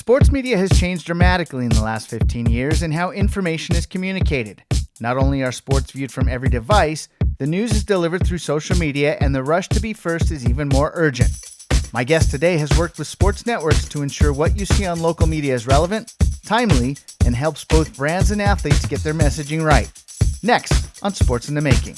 Sports media has changed dramatically in the last 15 years in how information is communicated. Not only are sports viewed from every device, the news is delivered through social media, and the rush to be first is even more urgent. My guest today has worked with sports networks to ensure what you see on local media is relevant, timely, and helps both brands and athletes get their messaging right. Next on Sports in the Making.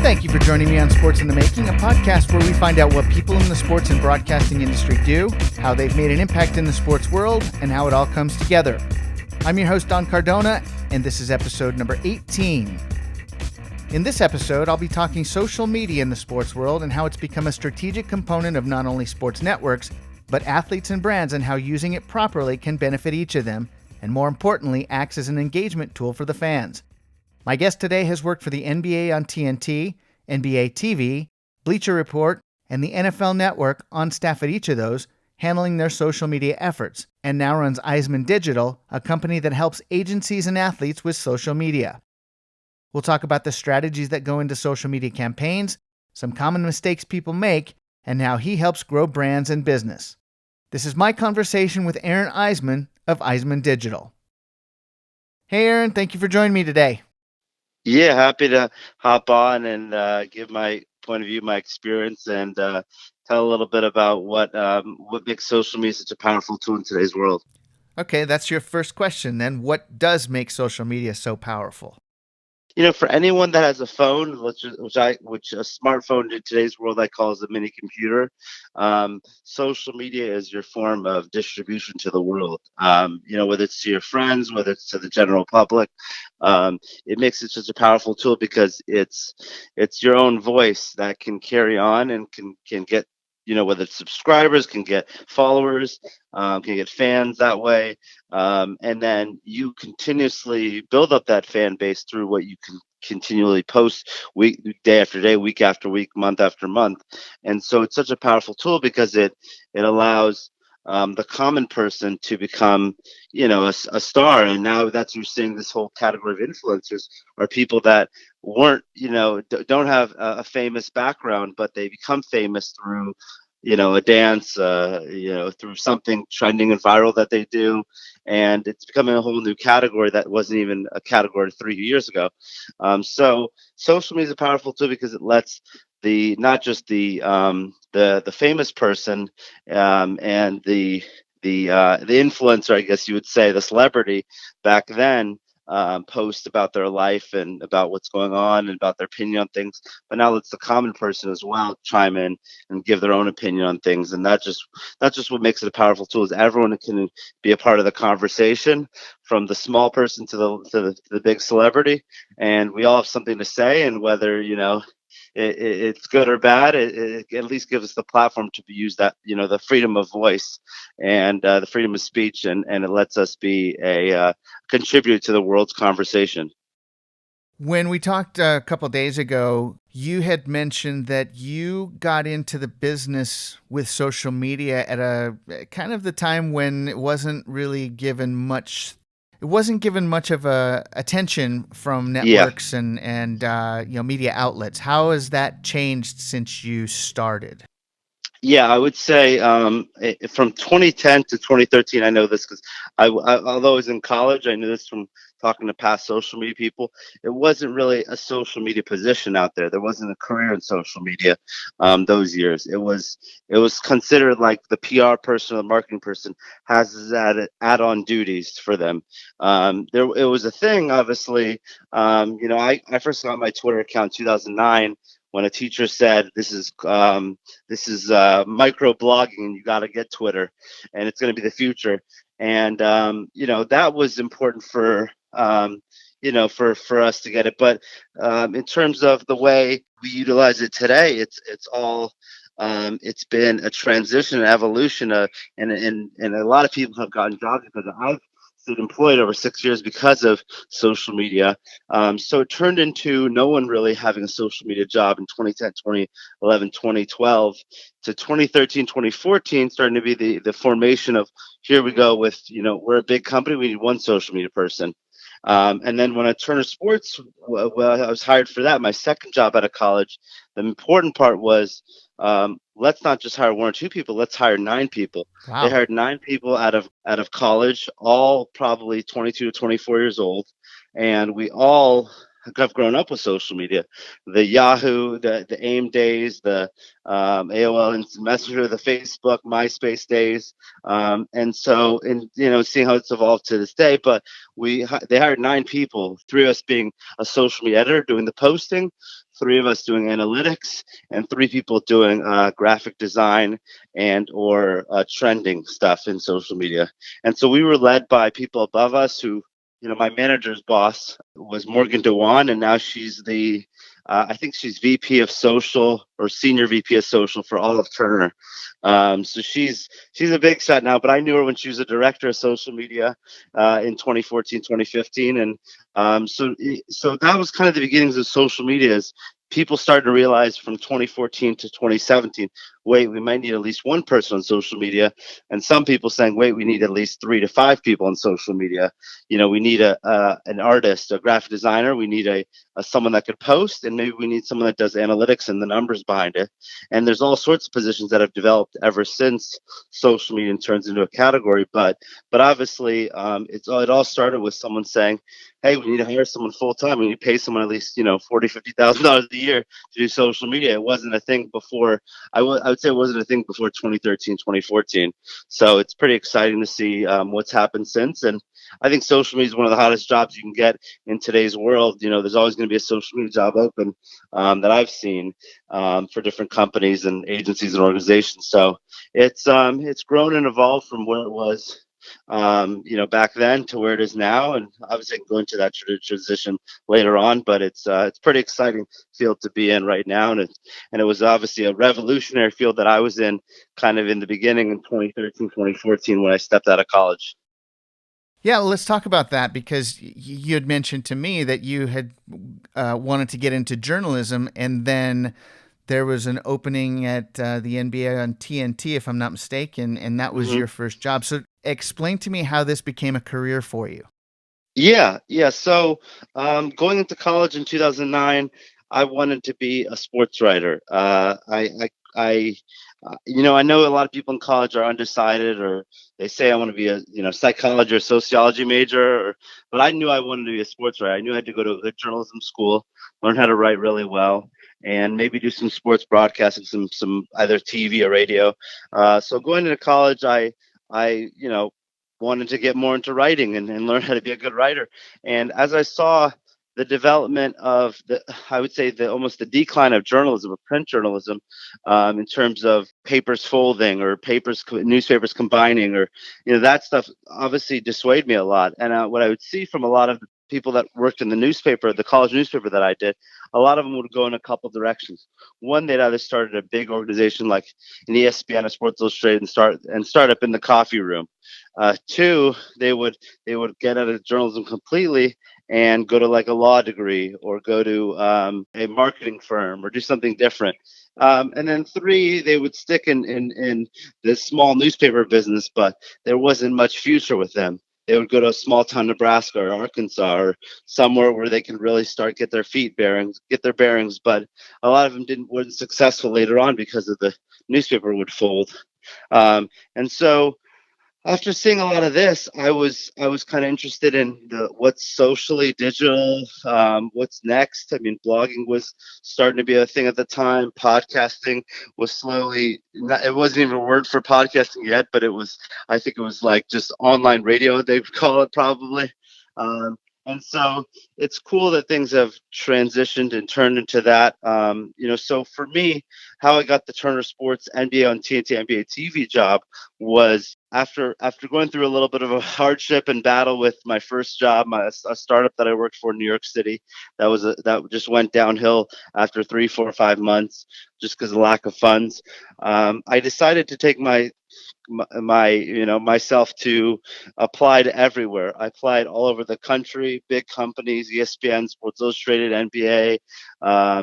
Thank you for joining me on Sports in the Making, a podcast where we find out what people in the sports and broadcasting industry do, how they've made an impact in the sports world, and how it all comes together. I'm your host, Don Cardona, and this is episode number 18. In this episode, I'll be talking social media in the sports world and how it's become a strategic component of not only sports networks, but athletes and brands, and how using it properly can benefit each of them, and more importantly, acts as an engagement tool for the fans. My guest today has worked for the NBA on TNT, NBA TV, Bleacher Report, and the NFL Network on staff at each of those, handling their social media efforts, and now runs Eisman Digital, a company that helps agencies and athletes with social media. We'll talk about the strategies that go into social media campaigns, some common mistakes people make, and how he helps grow brands and business. This is my conversation with Aaron Eisman of Eisman Digital. Hey Aaron, thank you for joining me today. Yeah, happy to hop on and give my point of view, my experience, and tell a little bit about what makes social media such a powerful tool in today's world. Okay, that's your first question then. What does make social media so powerful? You know, for anyone that has a phone, which a smartphone in today's world I call as a mini computer, social media is your form of distribution to the world. You know, whether it's to your friends, whether it's to the general public, it makes it such a powerful tool because it's your own voice that can carry on and can get, you know, whether it's subscribers, can get followers, can get fans that way. And then you continuously build up that fan base through what you can continually post day after day, week after week, month after month. And so it's such a powerful tool because it allows the common person to become, you know, a star. And now that's, you're seeing this whole category of influencers are people that weren't, you know, don't have a famous background, but they become famous through, you know, a dance, you know, through something trending and viral that they do. And it's becoming a whole new category that wasn't even a category 3 years ago. So social media is a powerful tool because it lets not just the famous person and the influencer, I guess you would say, the celebrity back then, post about their life and about what's going on and about their opinion on things. But now it's the common person as well chime in and give their own opinion on things. And that's just what makes it a powerful tool, is everyone can be a part of the conversation, from the small person to the big celebrity. And we all have something to say, and whether, you know, it's good or bad, it at least gives us the platform to use that, you know, the freedom of voice and the freedom of speech, and it lets us be a contributor to the world's conversation. When we talked a couple of days ago, you had mentioned that you got into the business with social media at a kind of the time when it wasn't really given much. It wasn't given much of a attention from networks and you know, media outlets. How has that changed since you started? Yeah, I would say from 2010 to 2013, I know this because although I was in college, I knew this from talking to past social media people. It wasn't really a social media position out there. There wasn't a career in social media those years. It was considered like the PR person or the marketing person has add-on duties for them. It was a thing, obviously. You know, I first got my Twitter account in 2009. When a teacher said, this is micro blogging and you got to get Twitter and it's going to be the future. And, you know, that was important for, you know, for us to get it. But in terms of the way we utilize it today, it's all, it's been a transition, an evolution, and a lot of people have gotten jobs because I've stayed employed over 6 years because of social media. So it turned into no one really having a social media job in 2010, 2011, 2012 to 2013, 2014, starting to be the formation of, here we go with, you know, we're a big company, we need one social media person. And then when I Turner Sports, well, I was hired for that. My second job out of college. The important part was, let's not just hire one or two people. Let's hire 9 people. They Wow. hired 9 people out of college, all probably 22 to 24 years old, and we all have grown up with social media. The Yahoo, the AIM days, the AOL Instant Messenger, the Facebook, MySpace days, and so, and seeing how it's evolved to this day. But they hired 9 people, 3 of us being a social media editor doing the posting, 3 of us doing analytics, and 3 people doing graphic design and or trending stuff in social media. And so we were led by people above us who, my manager's boss was Morgan Dewan, and now she's I think she's VP of social or senior VP of social for all of Turner. So she's a big shot now, but I knew her when she was a director of social media in 2014, 2015. And so that was kind of the beginnings of social media. As people started to realize from 2014 to 2017, wait, we might need at least one person on social media. And some people saying, wait, we need at least 3 to 5 people on social media. We need an artist, a graphic designer. We need someone that could post, and maybe we need someone that does analytics and the numbers behind it. And there's all sorts of positions that have developed ever since social media turns into a category. But obviously, it all started with someone saying, hey, we need to hire someone full time. We need to pay someone at least $40,000-$50,000 a year to do social media. It wasn't a thing before. I would say it wasn't a thing before 2013, 2014. So it's pretty exciting to see what's happened since. And I think social media is one of the hottest jobs you can get in today's world. There's always going to be a social media job open that I've seen for different companies and agencies and organizations. So it's grown and evolved from where it was back then to where it is now. And obviously I can go into that transition later on, but it's pretty exciting field to be in right now. And it was obviously a revolutionary field that I was in kind of in the beginning in 2013, 2014 when I stepped out of college. Yeah, let's talk about that, because you had mentioned to me that you had wanted to get into journalism, and then there was an opening at the NBA on TNT, if I'm not mistaken, and that was Mm-hmm. your first job. So explain to me how this became a career for you. Yeah, yeah. So, going into college in 2009, I wanted to be a sports writer. I know a lot of people in college are undecided, or they say I want to be a psychology or sociology major, but I knew I wanted to be a sports writer. I knew I had to go to a good journalism school, learn how to write really well, and maybe do some sports broadcasting, some either TV or radio. So going into college, I wanted to get more into writing and learn how to be a good writer. And as I saw the development of I would say almost the decline of journalism, of print journalism, in terms of papers folding or newspapers combining, or that stuff obviously dissuaded me a lot. And what I would see from a lot of the people that worked in the college newspaper that I did, a lot of them would go in a couple directions. One, they'd either started a big organization like an ESPN, a Sports Illustrated, and start up in the coffee room. Two, they would get out of journalism completely and go to like a law degree, or go to a marketing firm, or do something different. And then three, they would stick in this small newspaper business, but there wasn't much future with them. They would go to a small town, Nebraska or Arkansas, or somewhere where they can really start get their bearings. But a lot of them weren't successful later on because of the newspaper would fold. And so after seeing a lot of this, I was kind of interested in what's socially digital, what's next. I mean, blogging was starting to be a thing at the time. Podcasting was slowly. It wasn't even a word for podcasting yet, but I think it was like just online radio, they would call it probably. Um, and so it's cool that things have transitioned and turned into that. So for me, how I got the Turner Sports NBA on TNT NBA TV job was after going through a little bit of a hardship and battle with my first job, a startup that I worked for in New York City. That just went downhill after 3, 4, 5 months, just because of lack of funds. I decided to take myself to apply to everywhere. I applied all over the country, big companies, ESPN, Sports Illustrated, NBA,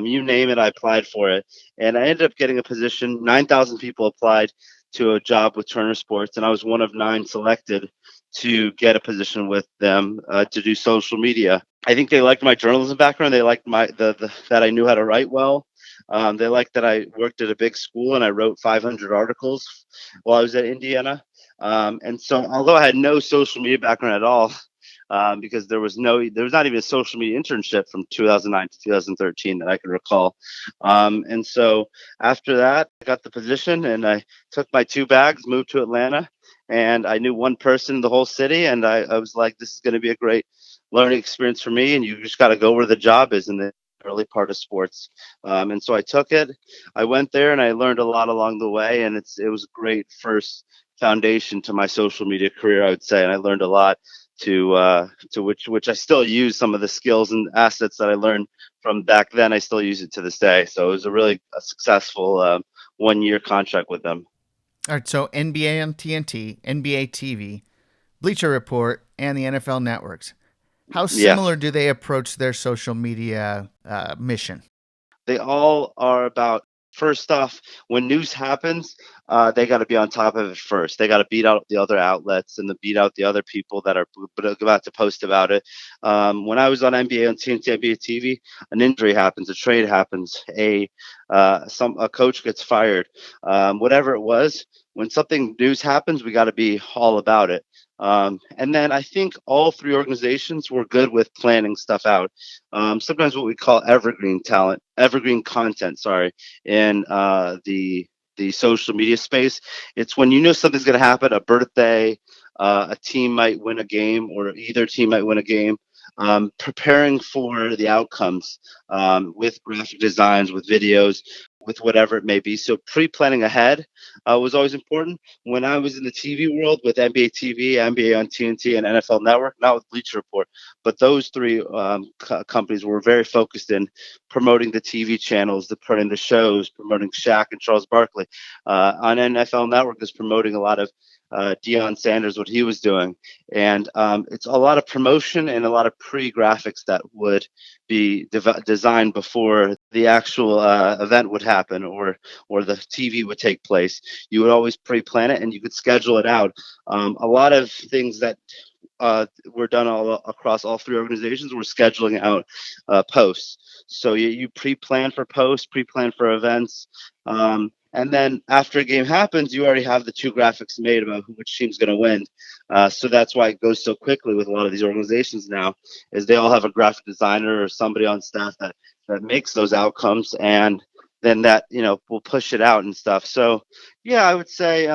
you name it, I applied for it, and I ended up getting a position. 9,000 people applied to a job with Turner Sports, and I was one of 9 selected to get a position with them to do social media. I think they liked my journalism background. They liked that I knew how to write well. They liked that I worked at a big school and I wrote 500 articles while I was at Indiana. And so, although I had no social media background at all, because there was not even a social media internship from 2009 to 2013 that I could recall. And so after that, I got the position and I took my 2 bags, moved to Atlanta, and I knew one person in the whole city. And I was like, this is going to be a great learning experience for me. And you just got to go where the job is in the early part of sports. And so I took it. I went there and I learned a lot along the way. And it was a great first foundation to my social media career, I would say. And I learned a lot to which I still use some of the skills and assets that I learned from back then. I still use it to this day. So it was a successful 1-year contract with them. All right, so NBA on TNT, NBA TV, Bleacher Report, and the NFL networks. How similar do they approach their social media mission? They all are about, first off, when news happens, they got to be on top of it first. They got to beat out the other outlets and beat out the other people that are about to post about it. When I was on NBA on TNT, NBA TV, an injury happens, a trade happens, a coach gets fired, whatever it was. When something news happens, we got to be all about it. And then I think all 3 organizations were good with planning stuff out. Sometimes what we call evergreen content, in the social media space. It's when you know something's going to happen, a birthday, a team might win a game, or either team might win a game. Preparing for the outcomes with graphic designs, with videos, with whatever it may be. So pre-planning ahead was always important. When I was in the TV world with NBA TV, NBA on TNT, and NFL Network, not with Bleacher Report, but those 3 companies were very focused in promoting the TV channels, promoting the shows, promoting Shaq and Charles Barkley. On NFL Network is promoting a lot of Deion Sanders, what he was doing. And it's a lot of promotion and a lot of pre-graphics that would be designed before the actual event would happen or the TV would take place. You would always pre-plan it and you could schedule it out. A lot of things that were done all across all 3 organizations were scheduling out posts. So you pre-plan for posts, pre-plan for events. And then after a game happens, you already have the 2 graphics made about which team's going to win. So that's why it goes so quickly with a lot of these organizations now, is they all have a graphic designer or somebody on staff that makes those outcomes, and then that will push it out and stuff. So yeah, I would say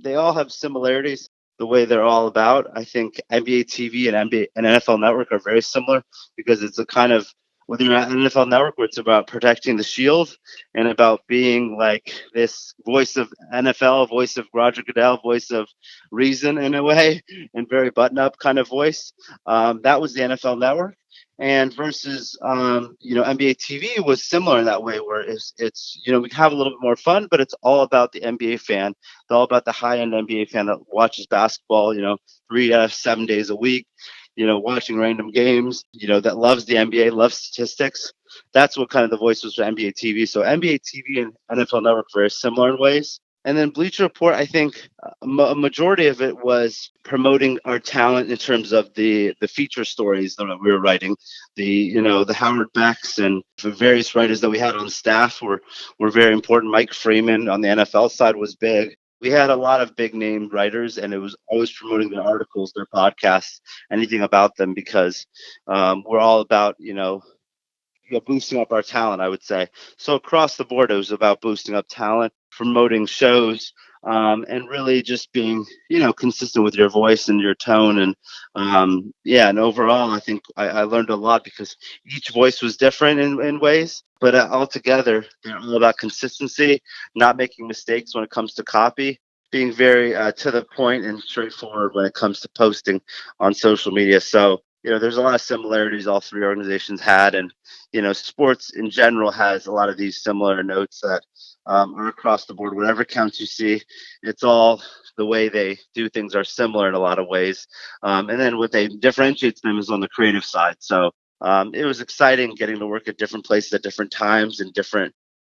they all have similarities. The way they're all about. I think NBA TV and NBA and NFL Network are very similar because it's a kind of, whether you're at NFL Network, where it's about protecting the shield and about being like this voice of NFL, voice of Roger Goodell, voice of reason in a way, and very button-up kind of voice. That was the NFL Network. And versus, NBA TV was similar in that way, where it's we have a little bit more fun, but it's all about the NBA fan. It's all about the high-end NBA fan that watches basketball, 3 out of 7 days a week, watching random games, that loves the NBA, loves statistics. That's what kind of the voice was for NBA TV. So NBA TV and NFL Network are very similar in ways. And then Bleacher Report, I think a majority of it was promoting our talent in terms of the feature stories that we were writing. The Howard Becks and the various writers that we had on staff were very important. Mike Freeman on the NFL side was big. We had a lot of big name writers, and it was always promoting their articles, their podcasts, anything about them, because we're all about, boosting up our talent, I would say. So across the board, it was about boosting up talent, promoting shows, and really just being, consistent with your voice and your tone. And and overall, I think I learned a lot because each voice was different in ways, but altogether, they're all about consistency, not making mistakes when it comes to copy, being very to the point and straightforward when it comes to posting on social media. So, there's a lot of similarities all 3 organizations had, and sports in general has a lot of these similar notes that are across the board. Whatever counts you see, it's all the way they do things are similar in a lot of ways. And then what they differentiates them is on the creative side. So it was exciting getting to work at different places at different times and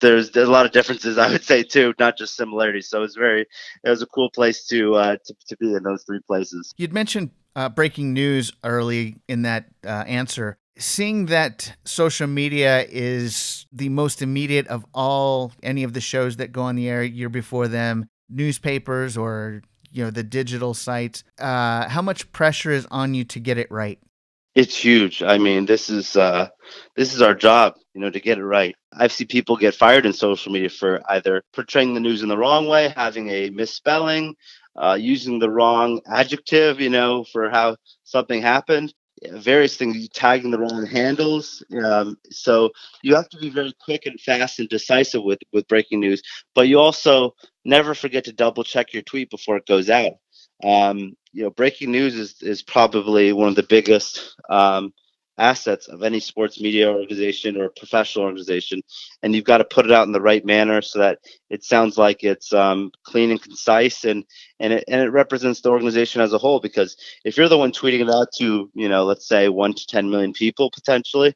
there's a lot of differences, I would say, too, not just similarities. So it was a cool place to be in those 3 places. You'd mentioned breaking news early in that answer. Seeing that social media is the most immediate of any of the shows that go on the air year before them, newspapers or the digital sites, how much pressure is on you to get it right? It's huge. I mean, this is our job, to get it right. I've seen people get fired in social media for either portraying the news in the wrong way, having a misspelling, using the wrong adjective, for how something happened, various things, tagging the wrong handles. So you have to be very quick and fast and decisive with breaking news, but you also never forget to double check your tweet before it goes out. Breaking news is probably one of the biggest assets of any sports media organization or professional organization, and you've got to put it out in the right manner so that it sounds like it's clean and concise, and it represents the organization as a whole. Because if you're the one tweeting it out to, let's say 1 to 10 million people potentially,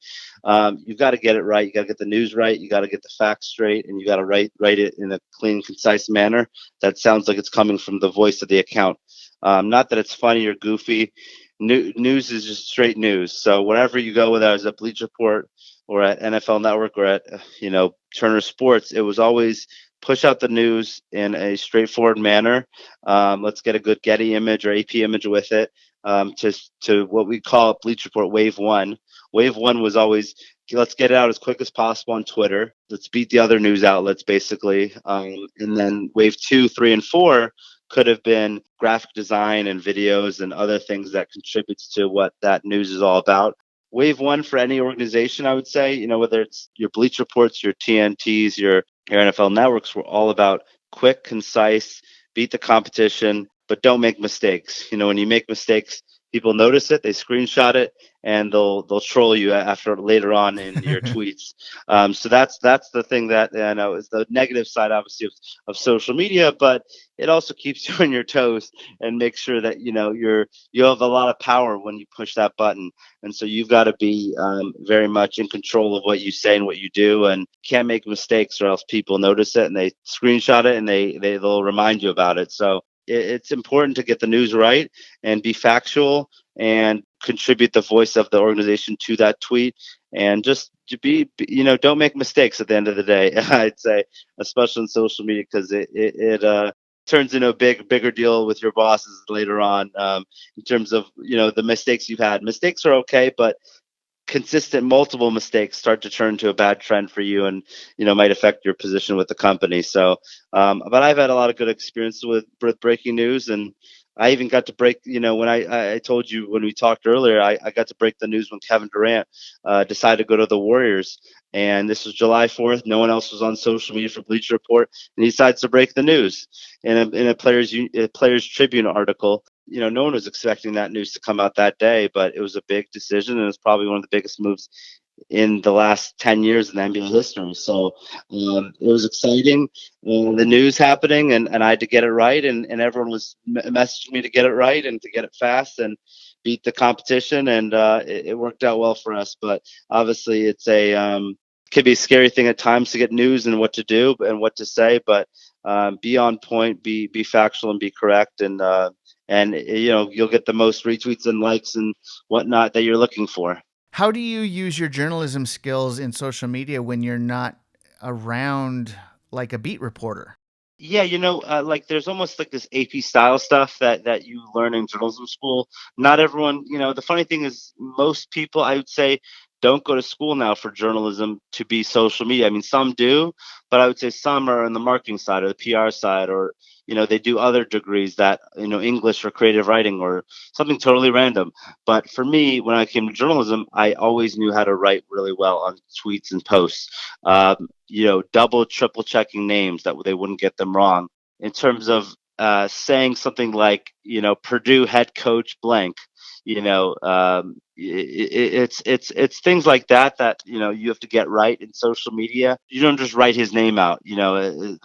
you've got to get it right. You got to get the news right. You got to get the facts straight, and you got to write it in a clean, concise manner that sounds like it's coming from the voice of the account. Not that it's funny or goofy. News is just straight news. So wherever you go, whether I was at Bleacher Report or at NFL Network or at Turner Sports, it was always push out the news in a straightforward manner. Let's get a good Getty image or AP image with it. To what we call Bleacher Report Wave One. Wave One was always, let's get it out as quick as possible on Twitter. Let's beat the other news outlets, basically. And then Wave 2, 3, and 4 could have been graphic design and videos and other things that contributes to what that news is all about. Wave 1 for any organization, I would say, whether it's your Bleacher Reports, your TNTs, your NFL networks, were all about quick, concise, beat the competition, but don't make mistakes. When you make mistakes, people notice it, they screenshot it, and they'll troll you after later on in your tweets. So that's the thing that I know is the negative side, obviously, of social media, but it also keeps you on your toes and makes sure that you have a lot of power when you push that button. And so you've got to be very much in control of what you say and what you do, and can't make mistakes, or else people notice it and they screenshot it and they'll remind you about it. So it's important to get the news right and be factual and contribute the voice of the organization to that tweet, and just to be, don't make mistakes at the end of the day. I'd say, especially on social media, because it turns into a bigger deal with your bosses later on, in terms of the mistakes you've had. Mistakes are okay, but consistent multiple mistakes start to turn to a bad trend for you, and might affect your position with the company. So but I've had a lot of good experience with breaking news, and I even got to break, when I told you when we talked earlier, I got to break the news when Kevin Durant decided to go to the Warriors. And this was July 4th. No one else was on social media for Bleacher Report, and he decides to break the news in a Players Tribune article. No one was expecting that news to come out that day, but it was a big decision, and it's probably one of the biggest moves in the last 10 years in NBA history. So it was exciting, the news happening, and I had to get it right, and everyone was messaging me to get it right and to get it fast and beat the competition, and it worked out well for us. But obviously it's could be a scary thing at times to get news and what to do and what to say, but be on point, be factual, and be correct, and you'll get the most retweets and likes and whatnot that you're looking for. How do you use your journalism skills in social media when you're not around like a beat reporter? Yeah, like there's almost like this AP style stuff that you learn in journalism school. Not everyone, the funny thing is most people, I would say, don't go to school now for journalism to be social media. I mean, some do, but I would say some are on the marketing side or the PR side, or they do other degrees that, English or creative writing or something totally random. But for me, when I came to journalism, I always knew how to write really well on tweets and posts. Double, triple checking names that they wouldn't get them wrong. In terms of saying something like, Purdue head coach blank, it's things like that you have to get right in social media. You don't just write his name out,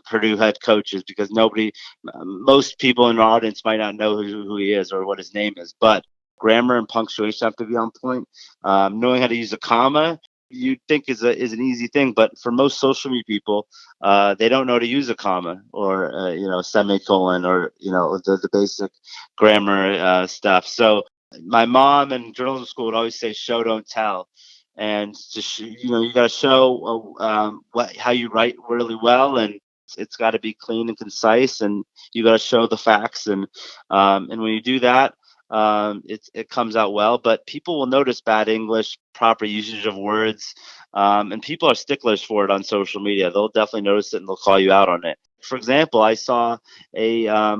Purdue head coaches, because most people in the audience might not know who he is or what his name is, but grammar and punctuation have to be on point. Knowing how to use a comma, you'd think is an easy thing, but for most social media people, they don't know how to use a comma or semicolon, or the basic grammar stuff. So My mom in journalism school would always say, "Show, don't tell," and you got to show how you write really well, and it's got to be clean and concise, and you got to show the facts, and when you do that, it comes out well. But people will notice bad English, proper usage of words, and people are sticklers for it on social media. They'll definitely notice it and they'll call you out on it. For example, I saw a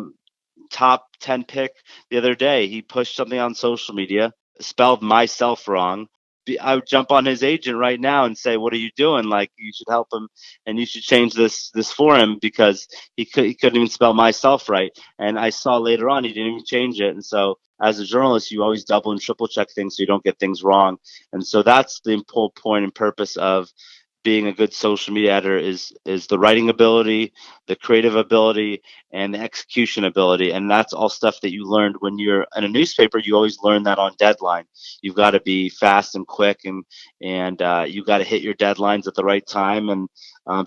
top 10 pick the other day. He pushed something on social media, spelled myself wrong. I would jump on his agent right now and say, "What are you doing? Like, you should help him, and you should change this for him because he couldn't even spell myself right." And I saw later on he didn't even change it. And so, as a journalist, you always double and triple check things so you don't get things wrong. And so that's the whole point and purpose of being a good social media editor is the writing ability, the creative ability, and the execution ability. And that's all stuff that you learned when you're in a newspaper. You always learn that on deadline. You've got to be fast and quick, and you got to hit your deadlines at the right time. And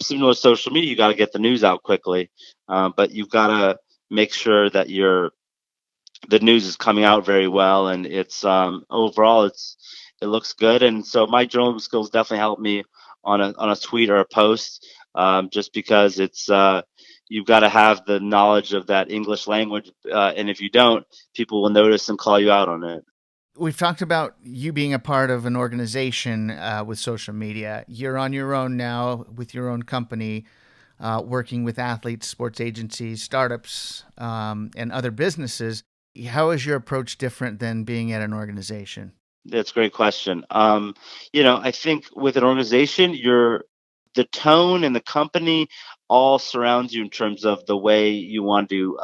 similar to social media, you got to get the news out quickly, but you've got to make sure that the news is coming out very well, and it's overall it looks good. And so my journalism skills definitely help me on a tweet or a post, just because it's you've got to have the knowledge of that English language, and if you don't, people will notice and call you out on it. We've talked about you being a part of an organization with social media. You're on your own now with your own company, working with athletes, sports agencies, startups, and other businesses. How is your approach different than being at an organization? That's a great question. I think with an organization, the tone and the company all surrounds you in terms of the way you want to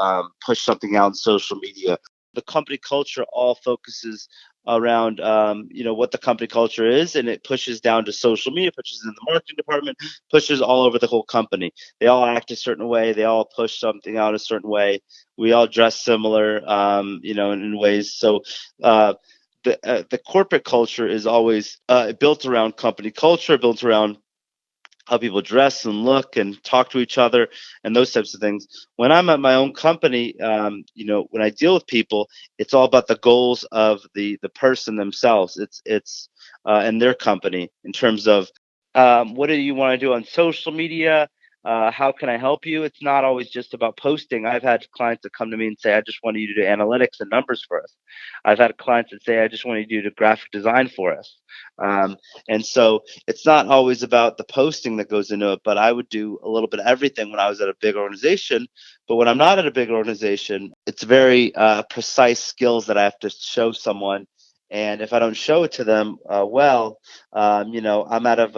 push something out on social media. The company culture all focuses around what the company culture is, and it pushes down to social media, pushes in the marketing department, pushes all over the whole company. They all act a certain way, they all push something out a certain way. We all dress similar, in ways. So the corporate culture is always built around company culture, built around how people dress and look and talk to each other and those types of things. When I'm at my own company, when I deal with people, it's all about the goals of the person themselves. It's and their company in terms of what do you want to do on social media? How can I help you? It's not always just about posting. I've had clients that come to me and say, "I just want you to do analytics and numbers for us." I've had clients that say, "I just want you to do the graphic design for us." And so it's not always about the posting that goes into it, but I would do a little bit of everything when I was at a big organization. But when I'm not at a big organization, it's very precise skills that I have to show someone. And if I don't show it to them I'm out of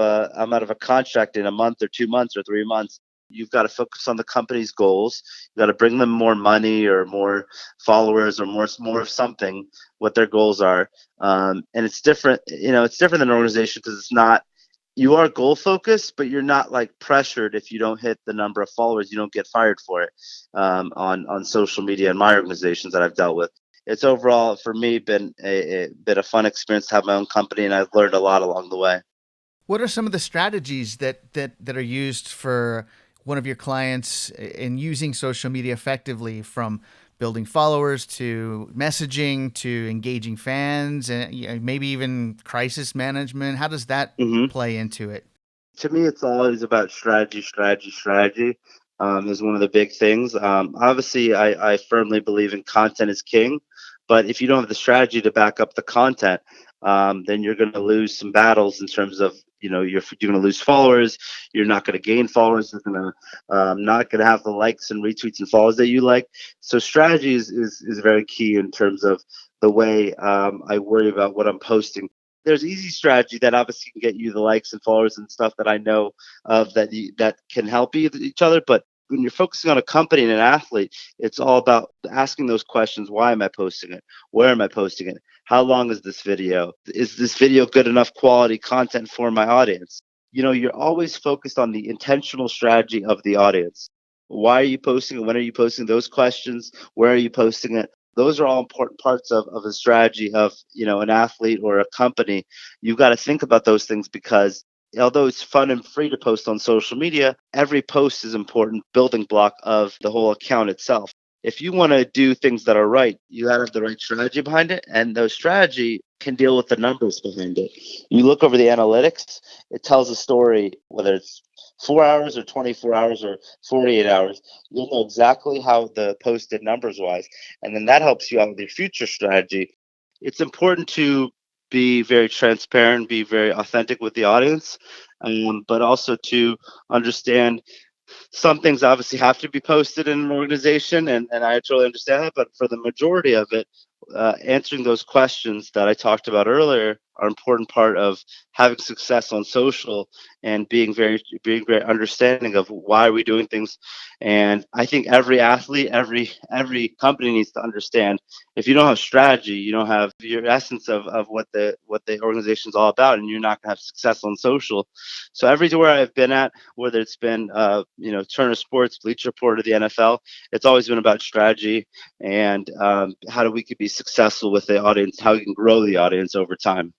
a contract in a month or 2 months or 3 months. You've got to focus on the company's goals. You've got to bring them more money or more followers or more of something, what their goals are. And it's different. It's different than an organization because it's not. You are goal focused, but you're not like pressured. If you don't hit the number of followers, you don't get fired for it. On social media in my organizations that I've dealt with, it's overall for me been a fun experience to have my own company, and I've learned a lot along the way. What are some of the strategies that are used for one of your clients in using social media effectively, from building followers to messaging to engaging fans and maybe even crisis management? How does that Hmm. play into it? To me, it's always about strategy, strategy, strategy. Is one of the big things. Obviously, I firmly believe in content is king, but if you don't have the strategy to back up the content, then you're going to lose some battles in terms of you're going to lose followers. You're not going to gain followers. You're going to not going to have the likes and retweets and follows that you like. So strategy is very key in terms of the way I worry about what I'm posting. There's easy strategy that obviously can get you the likes and followers and stuff that I know of that can help each other. But when you're focusing on a company and an athlete, it's all about asking those questions. Why am I posting it? Where am I posting it? How long is this video? Is this video good enough quality content for my audience? You're always focused on the intentional strategy of the audience. Why are you posting it? When are you posting those questions? Where are you posting it? Those are all important parts of a strategy of an athlete or a company. You've got to think about those things because although it's fun and free to post on social media, every post is important building block of the whole account itself. if you want to do things that are right, you got to have the right strategy behind it. And those strategy can deal with the numbers behind it. You look over the analytics, it tells a story, whether it's 4 hours or 24 hours or 48 hours. You'll know exactly how the post did numbers wise. And then that helps you out with your future strategy. It's important to be very transparent, be very authentic with the audience, but also to understand some things obviously have to be posted in an organization, and I totally understand that. But for the majority of it, answering those questions that I talked about earlier are an important part of having success on social and being very understanding of why are we doing things. And I think every athlete, every company needs to understand, if you don't have strategy, you don't have your essence of what the organization is all about, and you're not going to have success on social. So everywhere I've been at, whether it's been Turner Sports, Bleacher Report, or the NFL, it's always been about strategy and how do we could be successful with the audience, how we can grow the audience over time.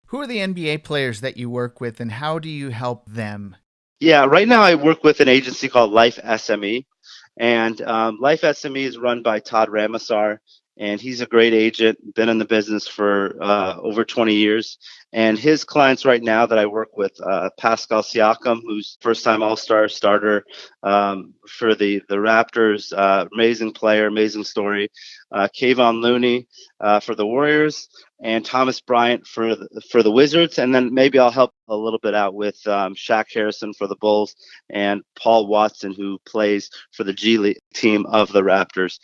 Who are the NBA players that you work with, and how do you help them? Yeah, right now I work with an agency called Life SME, and Life SME is run by Todd Ramasar, and he's a great agent, been in the business for over 20 years. And his clients right now that I work with, Pascal Siakam, who's first-time All-Star starter for the Raptors, amazing player, amazing story. Kayvon Looney for the Warriors, and Thomas Bryant for the Wizards, and then maybe I'll help a little bit out with Shaq Harrison for the Bulls and Paul Watson, who plays for the G League team of the Raptors.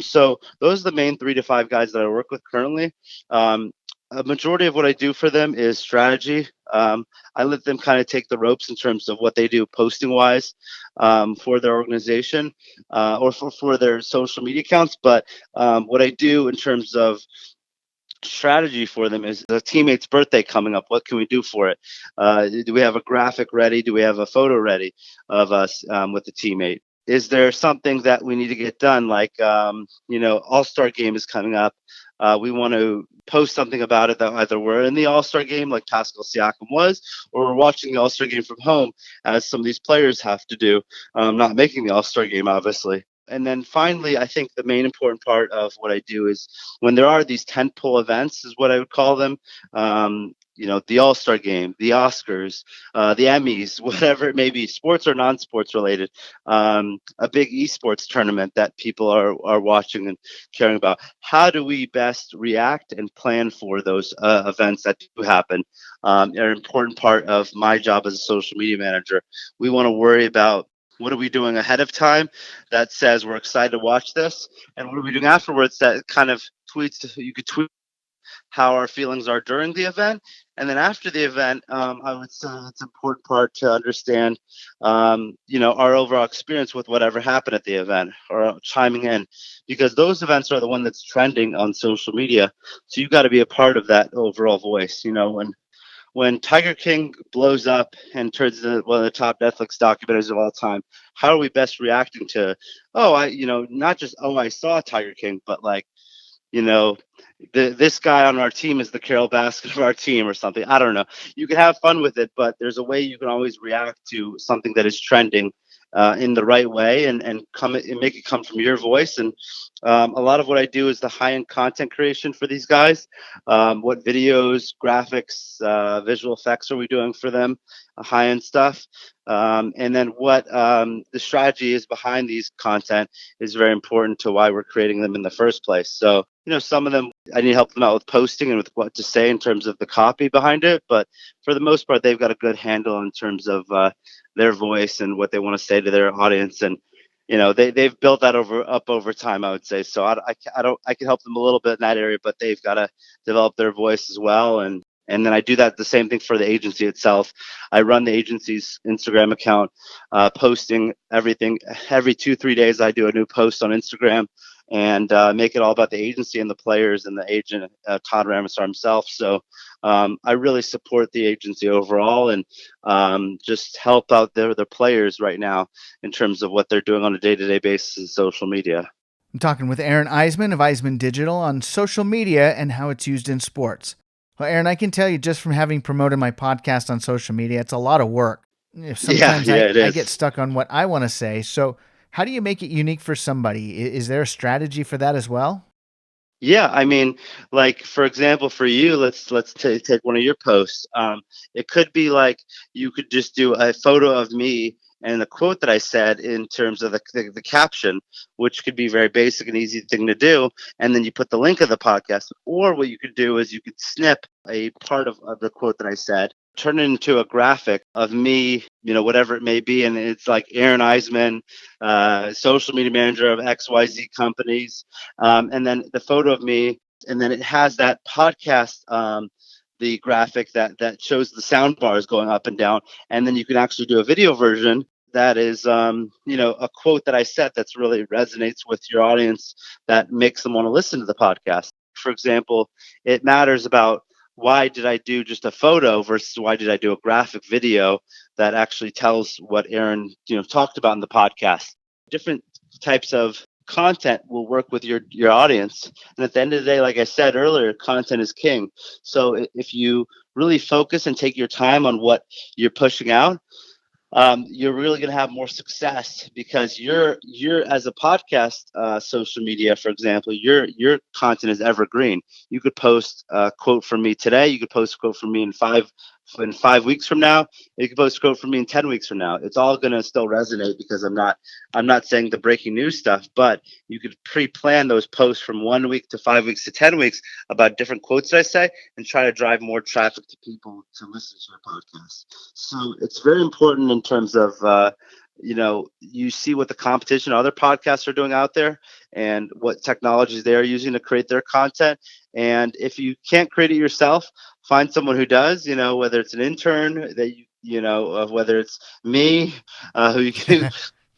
So those are the main 3 to 5 guys that I work with currently. A majority of what I do for them is strategy. I let them kind of take the ropes in terms of what they do posting wise for their organization or for their social media accounts. But what I do in terms of strategy for them is a teammate's birthday coming up. What can we do for it? Do we have a graphic ready? Do we have a photo ready of us with the teammate? Is there something that we need to get done? Like, All-Star game is coming up. We want to post something about it that either we're in the All-Star game like Pascal Siakam was, or we're watching the All-Star game from home, as some of these players have to do, not making the All-Star game, obviously. And then finally, I think the main important part of what I do is when there are these tentpole events, is what I would call them. The All-Star game, the Oscars, the Emmys, whatever it may be, sports or non-sports related, a big esports tournament that people are watching and caring about. How do we best react and plan for those events that do happen? Are an important part of my job as a social media manager. We want to worry about what are we doing ahead of time that says we're excited to watch this, and what are we doing afterwards that kind of you could tweet how our feelings are during the event. And then after the event, I would say it's an important part to understand, our overall experience with whatever happened at the event, or chiming in, because those events are the one that's trending on social media. So you've got to be a part of that overall voice. When Tiger King blows up and turns into one of the top Netflix documentaries of all time, how are we best reacting to, not just, I saw Tiger King, but like, this guy on our team is the Carol Baskin of our team or something. I don't know. You can have fun with it, but there's a way you can always react to something that is trending in the right way and make it come from your voice. And a lot of what I do is the high-end content creation for these guys. What videos, graphics, visual effects are we doing for them? High-end stuff. And then what the strategy is behind these content is very important to why we're creating them in the first place. So, some of them, I need to help them out with posting and with what to say in terms of the copy behind it. But for the most part, they've got a good handle in terms of their voice and what they want to say to their audience. And, they've built that up over time, I would say. So I can help them a little bit in that area, but they've got to develop their voice as well. And then I do the same thing for the agency itself. I run the agency's Instagram account, posting everything. Every 2-3 days, I do a new post on Instagram and make it all about the agency and the players and the agent, Todd Ramasar himself. So I really support the agency overall and just help out their players right now in terms of what they're doing on a day-to-day basis in social media. I'm talking with Aaron Eisman of Eisman Digital on social media and how it's used in sports. Well, Aaron, I can tell you just from having promoted my podcast on social media, it's a lot of work. Sometimes I get stuck on what I want to say. So How do you make it unique for somebody? Is there a strategy for that as well? Yeah, I mean, like for example, for you, take one of your posts. It could be like you could just do a photo of me and a quote that I said in terms of the caption, which could be very basic and easy thing to do, and then you put the link of the podcast. Or what you could do is you could snip a part of the quote that I said, turn it into a graphic of me, whatever it may be, and it's like Aaron Eisman, social media manager of XYZ companies, and then the photo of me, and then it has that podcast, the graphic that shows the sound bars going up and down, and then you can actually do a video version that is, a quote that I said that's really resonates with your audience, that makes them want to listen to the podcast. For example, it matters about why did I do just a photo versus why did I do a graphic video that actually tells what Aaron, talked about in the podcast. Different types of content will work with your audience, and at the end of the day, like I said earlier, content is king. So if you really focus and take your time on what you're pushing out, you're really going to have more success, because you're as a podcast, social media, for example, your content is evergreen. You could post a quote from me today. You could post a quote from me in 5 weeks from now. You could post a quote from me in 10 weeks from now. It's all going to still resonate, because I'm not saying the breaking news stuff, but you could pre-plan those posts from 1 week to 5 weeks to 10 weeks about different quotes that I say, and try to drive more traffic to people to listen to your podcast. So it's very important in terms of, you see what the competition, other podcasts are doing out there, and what technologies they are using to create their content. And if you can't create it yourself, find someone who does, whether it's an intern that whether it's me, who you can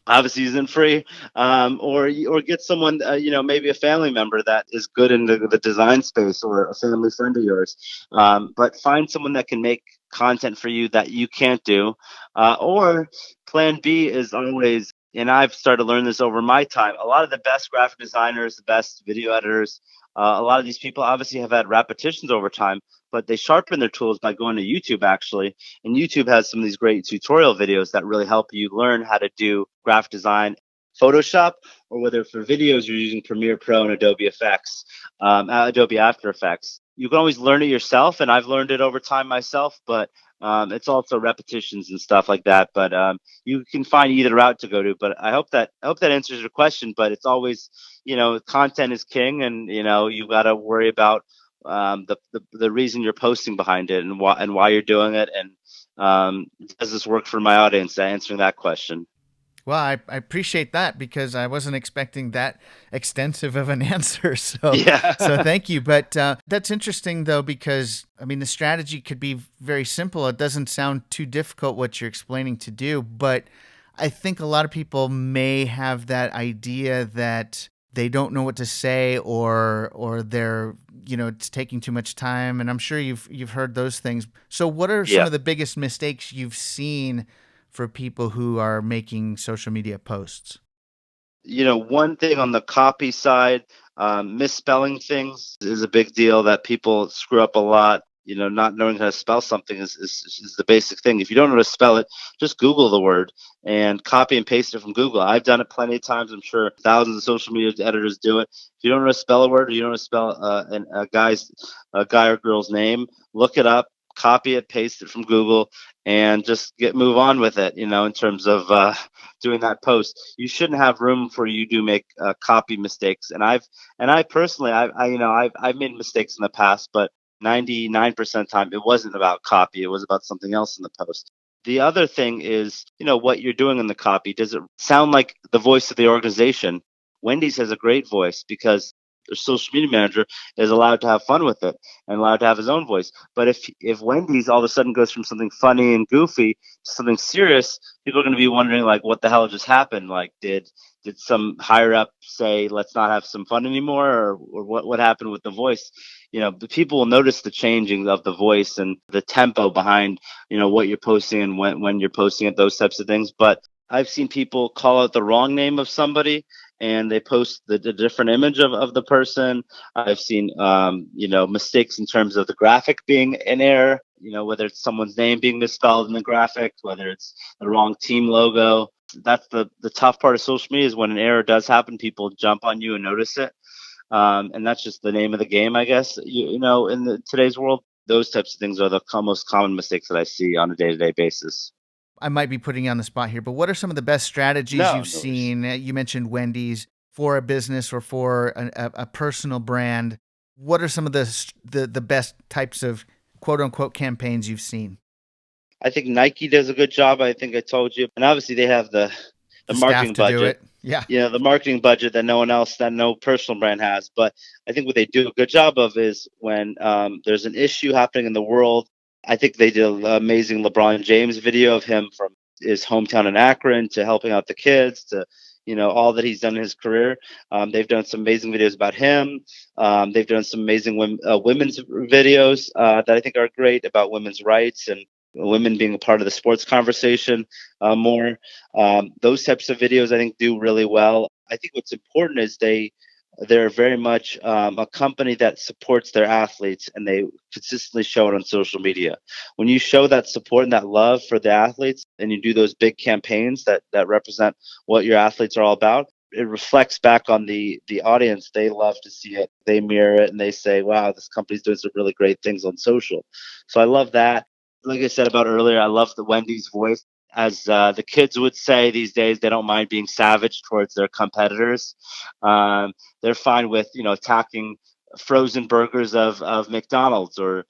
obviously isn't free, or get someone, maybe a family member that is good in the design space, or a family friend of yours. But find someone that can make content for you that you can't do. Or plan B is always, and I've started to learn this over my time, a lot of the best graphic designers, the best video editors, a lot of these people obviously have had repetitions over time, but they sharpen their tools by going to YouTube, actually. And YouTube has some of these great tutorial videos that really help you learn how to do graphic design, Photoshop, or whether for videos you're using Premiere Pro and Adobe Effects, Adobe After Effects. You can always learn it yourself, and I've learned it over time myself, but it's also repetitions and stuff like that. But you can find either route to go to. But I hope that answers your question. But it's always, content is king, and you got to worry about the reason you're posting behind it, and why you're doing it, and does this work for my audience? Answering that question. Well, I appreciate that, because I wasn't expecting that extensive of an answer. So, Yeah. so thank you. But that's interesting, though, because I mean, the strategy could be very simple. It doesn't sound too difficult what you're explaining to do, but I think a lot of people may have that idea that they don't know what to say, or they're, it's taking too much time. And I'm sure you've heard those things. So what are some Yeah. of the biggest mistakes you've seen for people who are making social media posts? One thing on the copy side, misspelling things is a big deal that people screw up a lot. Not knowing how to spell something is the basic thing. If you don't know how to spell it, just Google the word and copy and paste it from Google. I've done it plenty of times. I'm sure thousands of social media editors do it. If you don't know how to spell a word, or you don't know how to spell a guy or girl's name, look it up, copy it, paste it from Google, and just move on with it. In terms of doing that post, you shouldn't have room for you to make copy mistakes. And I personally, I've made mistakes in the past, but 99% of the time it wasn't about copy. It was about something else in the post. The other thing is, what you're doing in the copy. Does it sound like the voice of the organization? Wendy's has a great voice, because their social media manager is allowed to have fun with it and allowed to have his own voice. But if Wendy's all of a sudden goes from something funny and goofy to something serious, people are going to be wondering, like, what the hell just happened? Like, did some higher up say, let's not have some fun anymore, or what happened with the voice? The people will notice the changing of the voice and the tempo behind, what you're posting, and when you're posting it, those types of things. But I've seen people call out the wrong name of somebody, and they post the different image of the person. I've seen, mistakes in terms of the graphic being in error, whether it's someone's name being misspelled in the graphic, whether it's the wrong team logo. That's the tough part of social media is when an error does happen, people jump on you and notice it. And that's just the name of the game, I guess. In today's world, those types of things are the most common mistakes that I see on a day-to-day basis. I might be putting you on the spot here, but what are some of the best strategies No, you've no worries. seen? You mentioned Wendy's for a business or for a personal brand. What are some of the best types of quote unquote campaigns you've seen? I think Nike does a good job. I think I told you, and obviously they have the The staff marketing to do budget. it. Yeah. The marketing budget that no personal brand has. But I think what they do a good job of is when there's an issue happening in the world. I think they did an amazing LeBron James video of him from his hometown in Akron to helping out the kids to all that he's done in his career. They've done some amazing videos about him. They've done some amazing women's videos that I think are great about women's rights and women being a part of the sports conversation more. Those types of videos I think do really well. I think what's important is they're very much a company that supports their athletes, and they consistently show it on social media. When you show that support and that love for the athletes, and you do those big campaigns that represent what your athletes are all about, it reflects back on the audience. They love to see it. They mirror it, and they say, "Wow, this company's doing some really great things on social." So I love that. Like I said about earlier, I love the Wendy's voice. As the kids would say these days, they don't mind being savage towards their competitors. Um, they're fine with attacking frozen burgers of McDonald's, or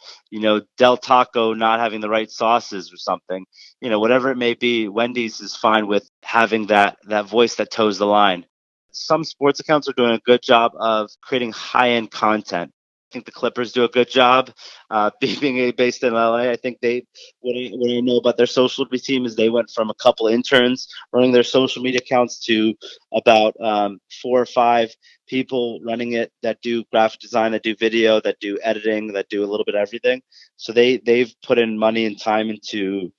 Del Taco not having the right sauces or something. Whatever it may be, Wendy's is fine with having that voice that toes the line. Some sports accounts are doing a good job of creating high end content. I think the Clippers do a good job. Being based in LA, I think what I know about their social media team is they went from a couple interns running their social media accounts to about 4 or 5 people running it that do graphic design, that do video, that do editing, that do a little bit of everything. So they've put in money and time into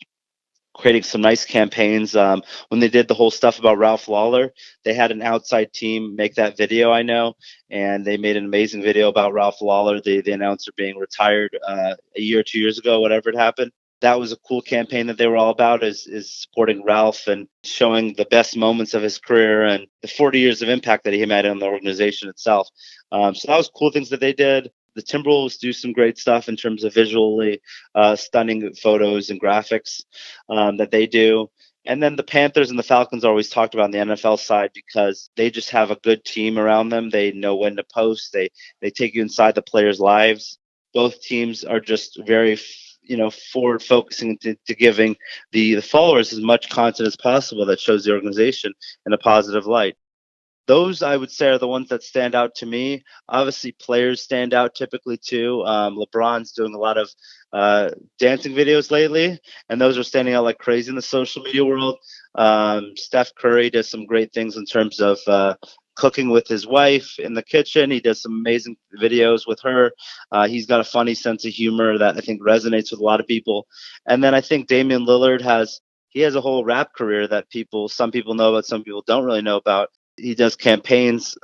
creating some nice campaigns. When they did the whole stuff about Ralph Lawler, they had an outside team make that video, I know, and they made an amazing video about Ralph Lawler, the announcer being retired a year or 2 years ago, whatever had happened. That was a cool campaign that they were all about, is supporting Ralph and showing the best moments of his career and the 40 years of impact that he made on the organization itself. So that was cool things that they did. The Timberwolves do some great stuff in terms of visually stunning photos and graphics that they do. And then the Panthers and the Falcons are always talked about on the NFL side because they just have a good team around them. They know when to post. They take you inside the players' lives. Both teams are just very forward focusing to giving the followers as much content as possible that shows the organization in a positive light. Those I would say are the ones that stand out to me. Obviously, players stand out typically too. LeBron's doing a lot of dancing videos lately, and those are standing out like crazy in the social media world. Steph Curry does some great things in terms of cooking with his wife in the kitchen. He does some amazing videos with her. He's got a funny sense of humor that I think resonates with a lot of people. And then I think Damian Lillard has a whole rap career that some people know about, some people don't really know about. He does campaigns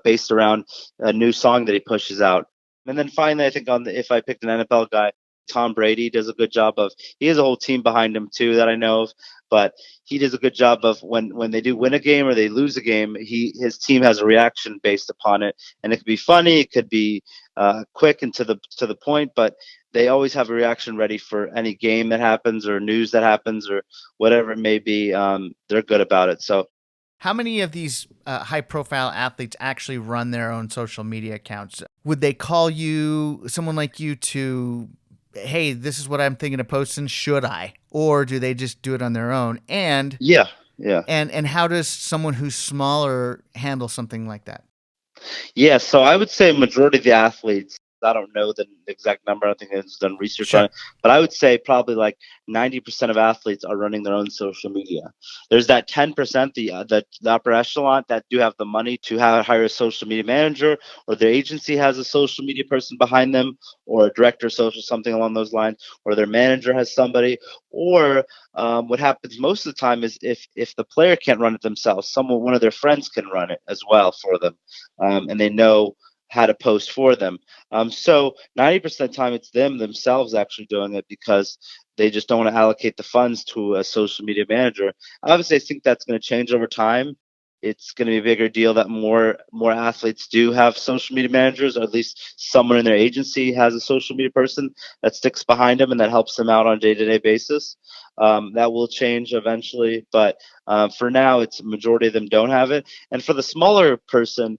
based around a new song that he pushes out. And then finally, I think if I picked an NFL guy, Tom Brady does a good job of. He has a whole team behind him too that I know of, but he does a good job of when they do win a game or they lose a game, his team has a reaction based upon it, and it could be funny, it could be quick and to the point, but they always have a reaction ready for any game that happens or news that happens or whatever it may be. They're good about it. So how many of these high-profile athletes actually run their own social media accounts? Would they call you, someone like you, to, hey, this is what I'm thinking of posting, should I? Or do they just do it on their own? And yeah. And how does someone who's smaller handle something like that? Yeah, so I would say majority of the athletes, I don't know the exact number, I don't think it's done research on Sure. it, but I would say probably like 90% of athletes are running their own social media. There's that 10%, the upper echelon that do have the money to hire a social media manager, or their agency has a social media person behind them, or a director of social, something along those lines, or their manager has somebody, or what happens most of the time is if the player can't run it themselves, one of their friends can run it as well for them, and they know how to post for them. So 90% of the time, it's them themselves actually doing it because they just don't want to allocate the funds to a social media manager. Obviously, I think that's going to change over time. It's going to be a bigger deal that more athletes do have social media managers, or at least someone in their agency has a social media person that sticks behind them and that helps them out on a day-to-day basis. That will change eventually, but for now, it's a majority of them don't have it. And for the smaller person,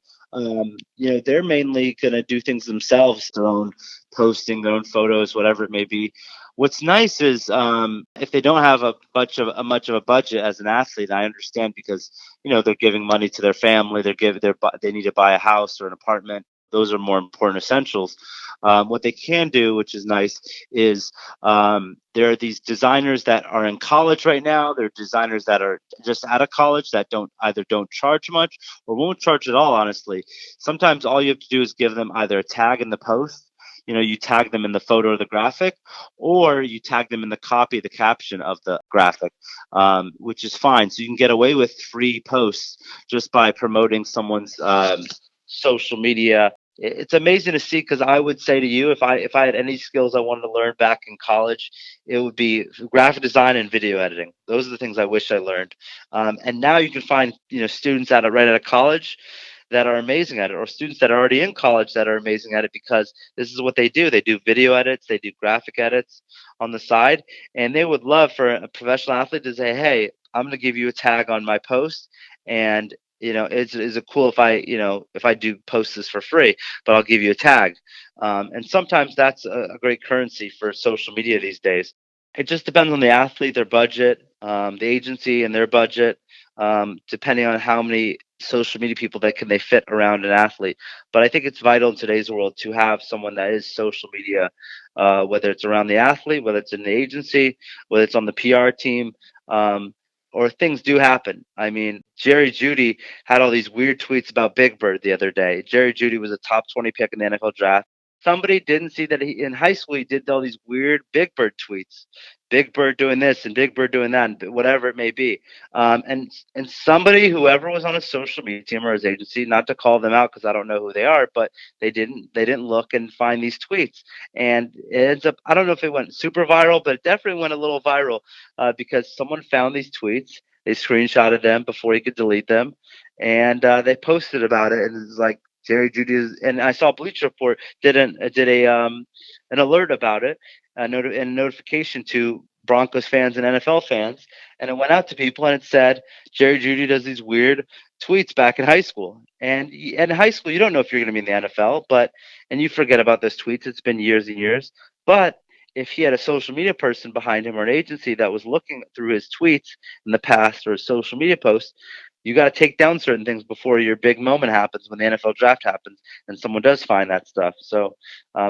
they're mainly going to do things themselves, their own posting, their own photos, whatever it may be. What's nice is if they don't have much of a budget as an athlete, I understand because they're giving money to their family, they need to buy a house or an apartment. Those are more important essentials. What they can do, which is nice, is there are these designers that are in college right now. There are designers that are just out of college that don't charge much or won't charge at all. Honestly, sometimes all you have to do is give them either a tag in the post. You tag them in the photo or the graphic, or you tag them in the copy, the caption of the graphic, which is fine. So you can get away with free posts just by promoting someone's social media. It's amazing to see, because I would say to you, if I had any skills I wanted to learn back in college, it would be graphic design and video editing. Those are the things I wish I learned. And now you can find students right out of college that are amazing at it, or students that are already in college that are amazing at it, because this is what they do. They do video edits, they do graphic edits on the side, and they would love for a professional athlete to say, "Hey, I'm going to give you a tag on my post, and is it cool if I do post this for free, but I'll give you a tag." And sometimes that's a great currency for social media these days. It just depends on the athlete, their budget, the agency, and their budget, depending on how many social media people they fit around an athlete. But I think it's vital in today's world to have someone that is social media, whether it's around the athlete, whether it's in the agency, whether it's on the PR team. Or things do happen. I mean, Jerry Jeudy had all these weird tweets about Big Bird the other day. Jerry Jeudy was a top 20 pick in the NFL draft. Somebody didn't see that in high school he did all these weird Big Bird tweets. Big Bird doing this and Big Bird doing that, and whatever it may be. And somebody, whoever was on a social media team or his agency, not to call them out because I don't know who they are, but they didn't look and find these tweets, and it ends up, I don't know if it went super viral, but it definitely went a little viral, because someone found these tweets. They screenshotted them before he could delete them, and they posted about it. And it's like Jerry Jeudy and I saw Bleacher Report did an alert about it, and a notification to Broncos fans and NFL fans, and it went out to people, and it said Jerry Jeudy does these weird tweets back in high school. And in high school, you don't know if you're going to be in the NFL, and you forget about those tweets. It's been years and years, but if he had a social media person behind him or an agency that was looking through his tweets in the past or his social media posts, you got to take down certain things before your big moment happens when the NFL draft happens and someone does find that stuff. So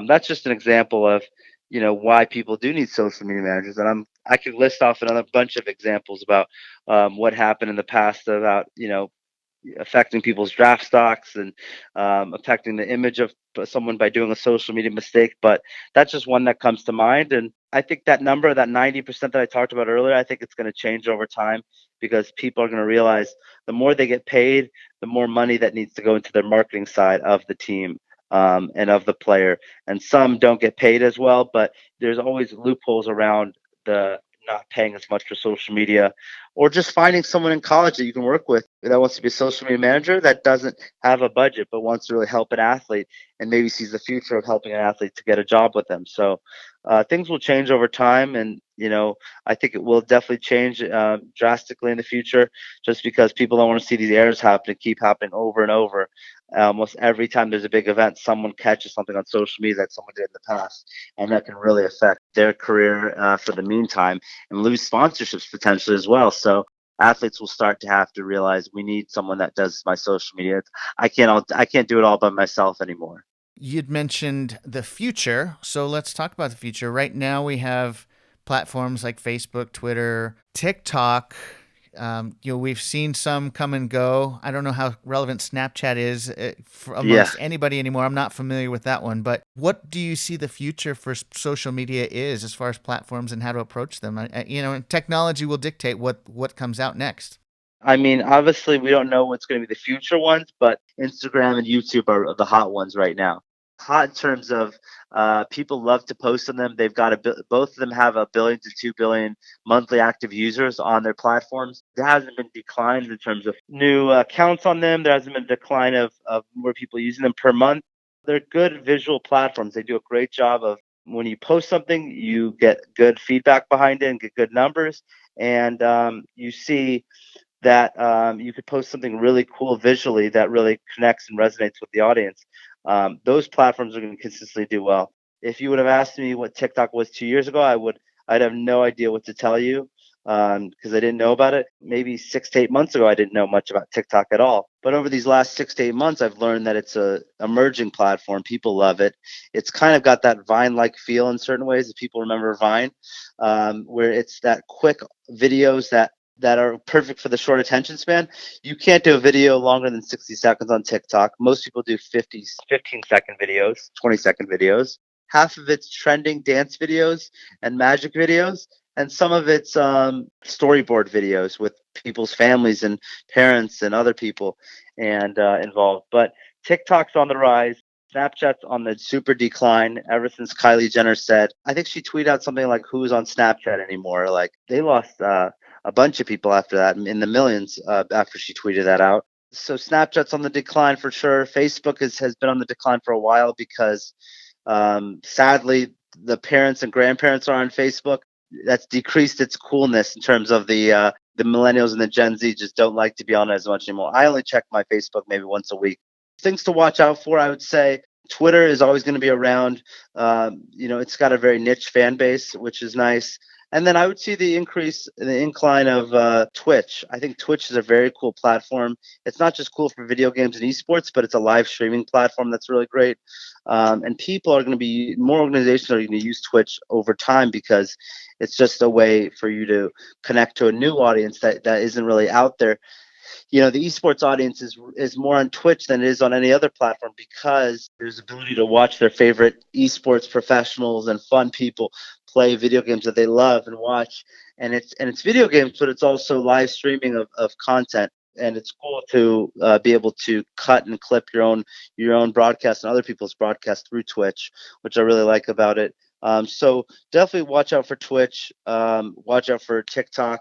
that's just an example of why people do need social media managers, and I could list off another bunch of examples about what happened in the past about affecting people's draft stocks and affecting the image of someone by doing a social media mistake. But that's just one that comes to mind. And I think that number, that 90% that I talked about earlier, I think it's going to change over time, because people are going to realize the more they get paid, the more money that needs to go into their marketing side of the team, and of the player. And some don't get paid as well, but there's always loopholes around the not paying as much for social media, or just finding someone in college that you can work with that wants to be a social media manager that doesn't have a budget but wants to really help an athlete and maybe sees the future of helping an athlete to get a job with them. So things will change over time, and I think it will definitely change drastically in the future, just because people don't want to see these errors keep happening over and over. Almost every time there's a big event, someone catches something on social media that someone did in the past, and that can really affect their career for the meantime, and lose sponsorships potentially as well. So athletes will start to have to realize, we need someone that does my social media. I can't do it all by myself anymore. You'd mentioned the future, so let's talk about the future. Right now we have platforms like Facebook, Twitter, TikTok. We've seen some come and go. I don't know how relevant Snapchat is amongst anybody anymore. I'm not familiar with that one. But what do you see the future for social media is as far as platforms and how to approach them? Technology will dictate what comes out next. I mean, obviously, we don't know what's going to be the future ones, but Instagram and YouTube are the hot ones right now. Hot in terms of people love to post on them. They've got both of them have 1 billion to 2 billion monthly active users on their platforms. There hasn't been declines in terms of new accounts on them. There hasn't been a decline of more people using them per month. They're good visual platforms. They do a great job of when you post something, you get good feedback behind it and get good numbers. And you see that you could post something really cool visually that really connects and resonates with the audience. Those platforms are going to consistently do well. If you would have asked me what TikTok was 2 years ago, I'd have no idea what to tell you because I didn't know about it. Maybe 6 to 8 months ago, I didn't know much about TikTok at all. But over these last 6 to 8 months, I've learned that it's a emerging platform. People love it. It's kind of got that Vine-like feel in certain ways. If people remember Vine, where it's that quick videos that are perfect for the short attention span. You can't do a video longer than 60 seconds on TikTok. Most people do 15-second videos, 20-second videos. Half of it's trending dance videos and magic videos, and some of it's storyboard videos with people's families and parents and other people and involved. But TikTok's on the rise. Snapchat's on the super decline ever since Kylie Jenner said, I think she tweeted out something like, who's on Snapchat anymore? Like they lost a bunch of people after that in the millions after she tweeted that out. So Snapchat's on the decline for sure. Facebook has been on the decline for a while because sadly the parents and grandparents are on Facebook. That's decreased its coolness in terms of the millennials and the Gen Z just don't like to be on it as much anymore. I only check my Facebook maybe once a week. Things to watch out for, I would say. Twitter is always going to be around. It's got a very niche fan base, which is nice. And then I would see the incline of Twitch. I think Twitch is a very cool platform. It's not just cool for video games and esports, but it's a live streaming platform that's really great. And more organizations are going to use Twitch over time because it's just a way for you to connect to a new audience that isn't really out there. The esports audience is more on Twitch than it is on any other platform because there's ability to watch their favorite esports professionals and fun people play video games that they love and watch. And it's video games, but it's also live streaming of content. And it's cool to be able to cut and clip your own broadcast and other people's broadcasts through Twitch, which I really like about it. So definitely watch out for Twitch. Watch out for TikTok.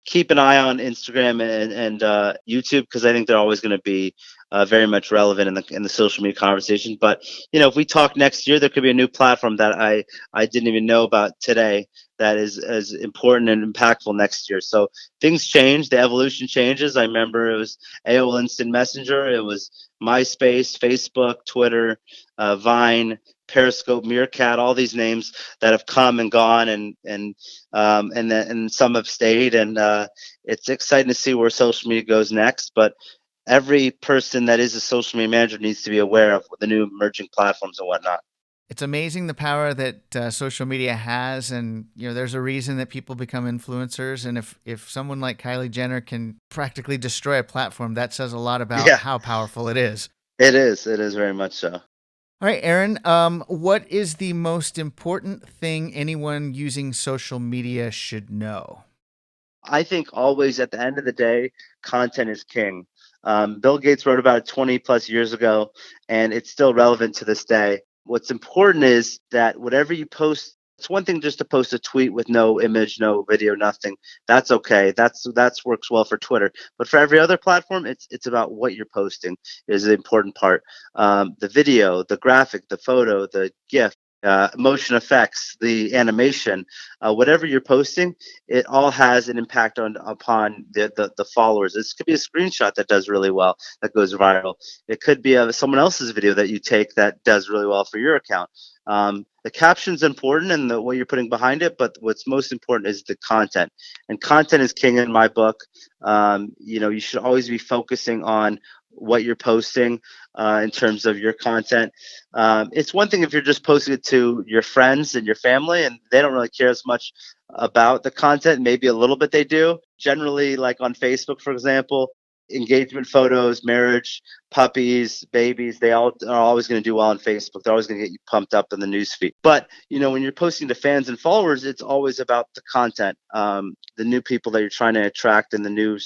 Keep an eye on Instagram and YouTube because I think they're always going to be very much relevant in the social media conversation. But if we talk next year, there could be a new platform that I didn't even know about today that is as important and impactful next year. So things change, the evolution changes. I remember it was AOL Instant Messenger, it was MySpace, Facebook, Twitter, Vine, Periscope, Meerkat, all these names that have come and gone, and some have stayed. And it's exciting to see where social media goes next. But every person that is a social media manager needs to be aware of the new emerging platforms and whatnot. It's amazing the power that social media has, and there's a reason that people become influencers. And if someone like Kylie Jenner can practically destroy a platform, that says a lot about how powerful it is. It is very much so. All right, Aaron, what is the most important thing anyone using social media should know? I think always at the end of the day, content is king. Bill Gates wrote about it 20 plus years ago, and it's still relevant to this day. What's important is that whatever you post, it's one thing just to post a tweet with no image, no video, nothing. That's okay. That's works well for Twitter. But for every other platform, it's about what you're posting is the important part. The video, the graphic, the photo, the GIF, motion effects, the animation, whatever you're posting, it all has an impact upon the followers. This could be a screenshot that does really well, that goes viral. It could be someone else's video that you take that does really well for your account. The caption's important and what you're putting behind it, but what's most important is the content. And content is king in my book. You should always be focusing on what you're posting in terms of your content. It's one thing if you're just posting it to your friends and your family and they don't really care as much about the content. Maybe a little bit they do. Generally, like on Facebook, for example, engagement photos, marriage, puppies, babies, they all are always going to do well on Facebook. They're always going to get you pumped up in the newsfeed. But, when you're posting to fans and followers, it's always about the content, the new people that you're trying to attract and the new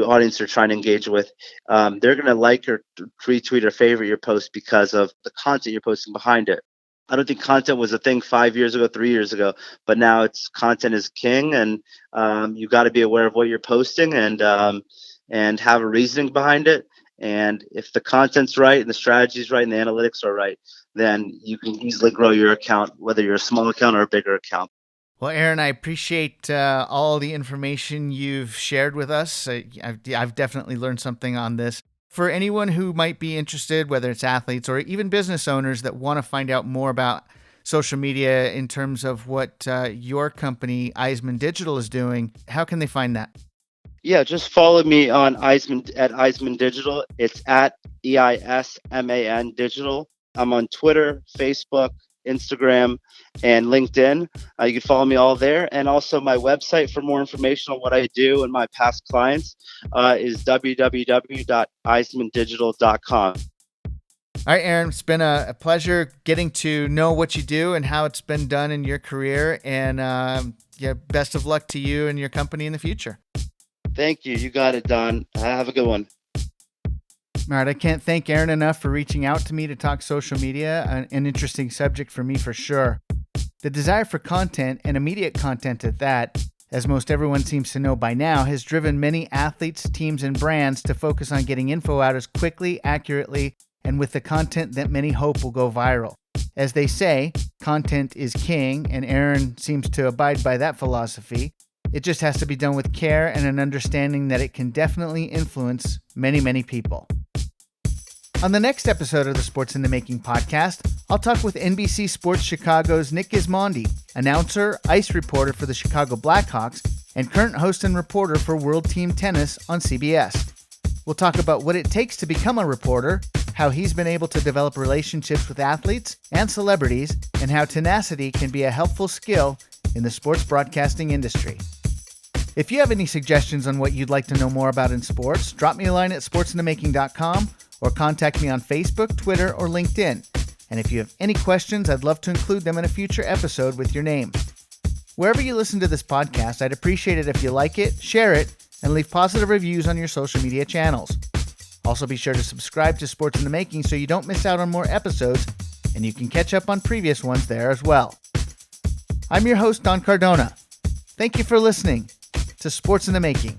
audience you're trying to engage with. They're going to like or retweet or favorite your post because of the content you're posting behind it. I don't think content was a thing 5 years ago, 3 years ago, but now it's content is king, and you got to be aware of what you're posting and have a reasoning behind it. And if the content's right and the strategy's right and the analytics are right, then you can easily grow your account, whether you're a small account or a bigger account. Well, Aaron, I appreciate all the information you've shared with us. I've definitely learned something on this. For anyone who might be interested, whether it's athletes or even business owners that want to find out more about social media in terms of what your company, Eisman Digital, is doing, how can they find that? Yeah, just follow me on Eisman Digital. It's at EISMAN Digital. I'm on Twitter, Facebook, Instagram, and LinkedIn. You can follow me all there. And also my website for more information on what I do and my past clients is www.eismandigital.com. All right, Aaron, it's been a pleasure getting to know what you do and how it's been done in your career. And best of luck to you and your company in the future. Thank you. You got it, Don. Have a good one. All right, I can't thank Aaron enough for reaching out to me to talk social media, an interesting subject for me for sure. The desire for content, and immediate content at that, as most everyone seems to know by now, has driven many athletes, teams, and brands to focus on getting info out as quickly, accurately, and with the content that many hope will go viral. As they say, content is king, and Aaron seems to abide by that philosophy. It just has to be done with care and an understanding that it can definitely influence many, many people. On the next episode of the Sports in the Making podcast, I'll talk with NBC Sports Chicago's Nick Gismondi, announcer, ice reporter for the Chicago Blackhawks, and current host and reporter for World Team Tennis on CBS. We'll talk about what it takes to become a reporter, how he's been able to develop relationships with athletes and celebrities, and how tenacity can be a helpful skill in the sports broadcasting industry. If you have any suggestions on what you'd like to know more about in sports, drop me a line at sportsinthemaking.com or contact me on Facebook, Twitter, or LinkedIn. And if you have any questions, I'd love to include them in a future episode with your name. Wherever you listen to this podcast, I'd appreciate it if you like it, share it, and leave positive reviews on your social media channels. Also be sure to subscribe to Sports in the Making so you don't miss out on more episodes, and you can catch up on previous ones there as well. I'm your host, Don Cardona. Thank you for listening to Sports in the Making.